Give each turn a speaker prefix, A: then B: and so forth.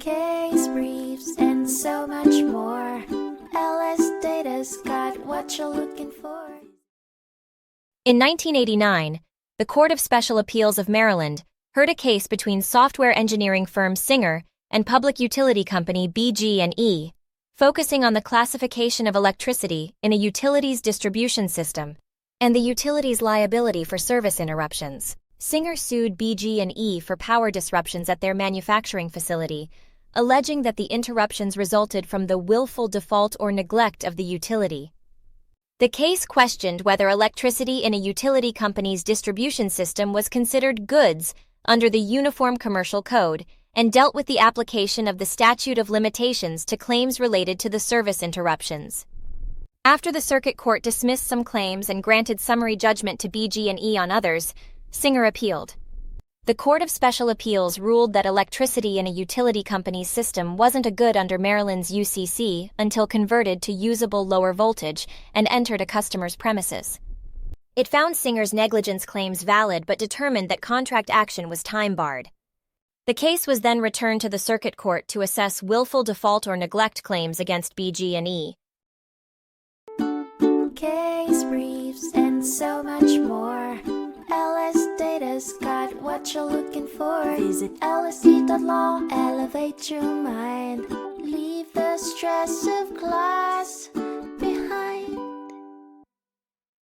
A: case briefs, and so much more. LSDat's got what you're looking for.
B: In 1989, the Court of Special Appeals of Maryland heard a case between software engineering firm Singer and public utility company BG&E, focusing on the classification of electricity in a utilities distribution system and the utility's liability for service interruptions. Singer sued BG&E for power disruptions at their manufacturing facility, alleging that the interruptions resulted from the willful default or neglect of the utility. The case questioned whether electricity in a utility company's distribution system was considered goods under the Uniform Commercial Code and dealt with the application of the statute of limitations to claims related to the service interruptions. After the circuit court dismissed some claims and granted summary judgment to BG&E on others, Singer appealed. The Court of Special Appeals ruled that electricity in a utility company's system wasn't a good under Maryland's UCC until converted to usable lower voltage and entered a customer's premises. It found Singer's negligence claims valid but determined that contract action was time-barred. The case was then returned to the circuit court to assess willful default or neglect claims against BG&E.
A: Case briefs, and so much more. LSDat's got what you're looking for. Visit LSD.law, elevate your mind. Leave the stress of class.